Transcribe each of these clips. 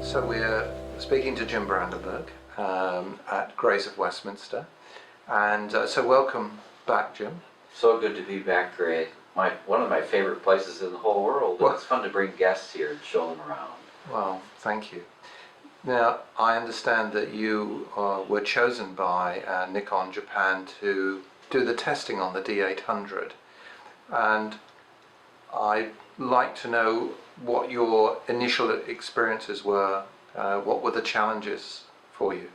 So we're speaking to Jim Brandenburg at Grays of Westminster, and so welcome back, Jim. So good to be back, Gray. One of my favorite places in the whole world. Well, it's fun to bring guests here and show them around. Well, thank you. Now, I understand that you were chosen by Nikon Japan to do the testing on the D800, and I'd like to know what your initial experiences were. What were the challenges for you?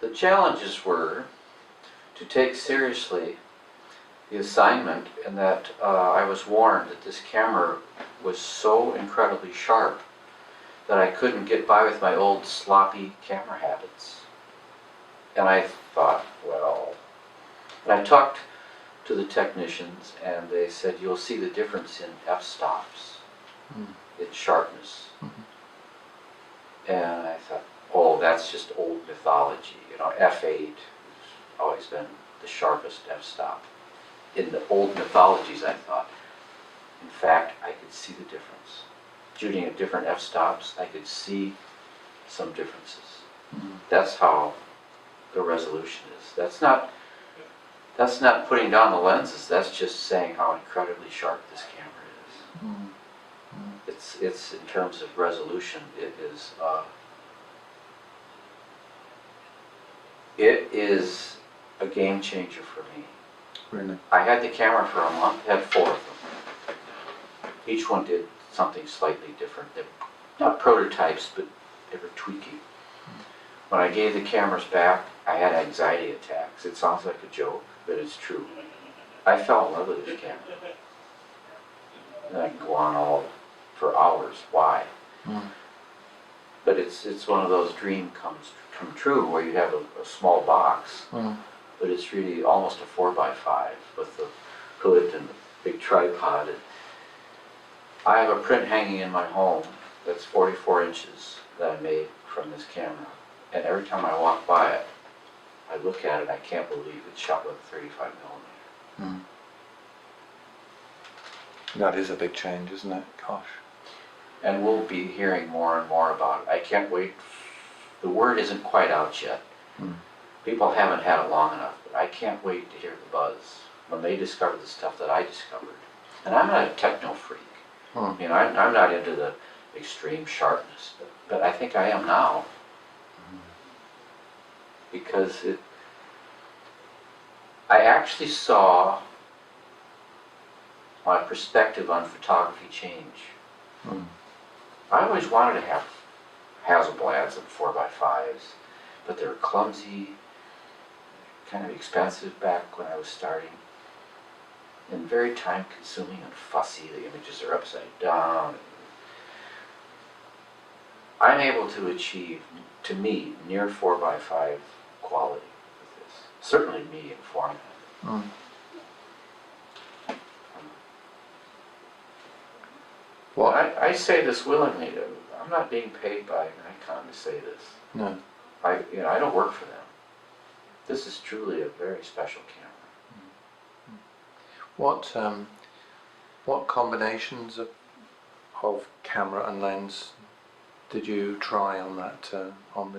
The challenges were to take seriously the assignment, and that I was warned that this camera was so incredibly sharp that I couldn't get by with my old sloppy camera habits. And I thought, well, and I talked to the technicians, and they said, you'll see the difference in f-stops, in sharpness. And I thought, oh, that's just old mythology. You know, f8 has always been the sharpest f-stop. In the old mythologies, I thought, in fact, I could see the difference. Shooting at different f-stops, I could see some differences. That's how the resolution is. That's not putting down the lenses, that's just saying how incredibly sharp this camera is. It's in terms of resolution, it is a game changer for me. Really? I had the camera for a month, had 4 of them. Each one did something slightly different. They're not prototypes, but they were tweaking. When I gave the cameras back, I had anxiety attacks. It sounds like a joke, but it's true. I fell in love with this camera. And I can go on all for hours. Why? But it's one of those dreams come true where you have a small box, but it's really almost a 4x5 with the hood and the big tripod. And I have a print hanging in my home that's 44 inches that I made from this camera. And every time I walk by it, I look at it, I can't believe it's shot with a 35 millimeter. That is a big change, isn't it? Gosh. And we'll be hearing more and more about it. I can't wait. The word isn't quite out yet. People haven't had it long enough, but I can't wait to hear the buzz when they discover the stuff that I discovered. And I'm not a techno freak. You know, I'm not into the extreme sharpness, but I think I am now. Because I actually saw my perspective on photography change. I always wanted to have Hasselblads and 4x5s, but they were clumsy, kind of expensive back when I was starting, and very time consuming and fussy. The images are upside down. I'm able to achieve, to me, near 4x5 quality with this. Certainly medium format. Well, I say this willingly. I'm not being paid by Nikon to say this. No. I don't work for them. This is truly a very special camera. What combinations of camera and lens did you try on that on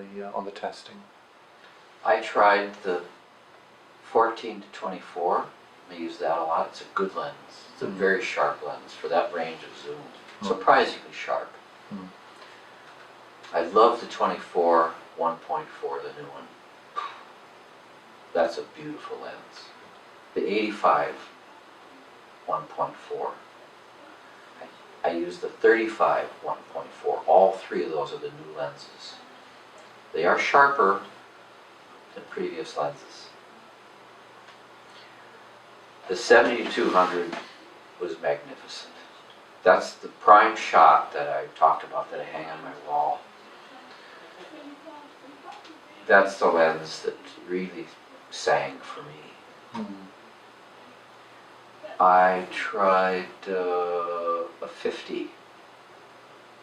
the testing? I tried the 14 to 24. I use that a lot. It's a good lens. It's a very sharp lens for that range of zoom. Surprisingly sharp. I love the 24 1.4, the new one. That's a beautiful lens. The 85 1.4. I use the 35 1.4. All 3 of those are the new lenses. They are sharper than previous lenses. The 70-200 was magnificent. That's the prime shot that I talked about that I hang on my wall. That's the lens that really sang for me. I tried a 50.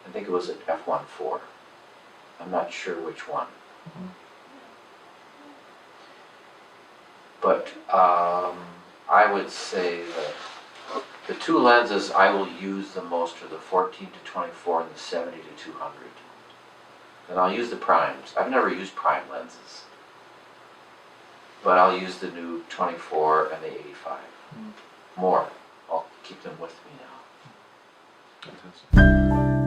I think it was an f1.4. I'm not sure which one. But I would say that the 2 lenses I will use the most are the 14 to 24 and the 70 to 200. And I'll use the primes. I've never used prime lenses, but I'll use the new 24 and the 85 more. I'll keep them with me now. Fantastic.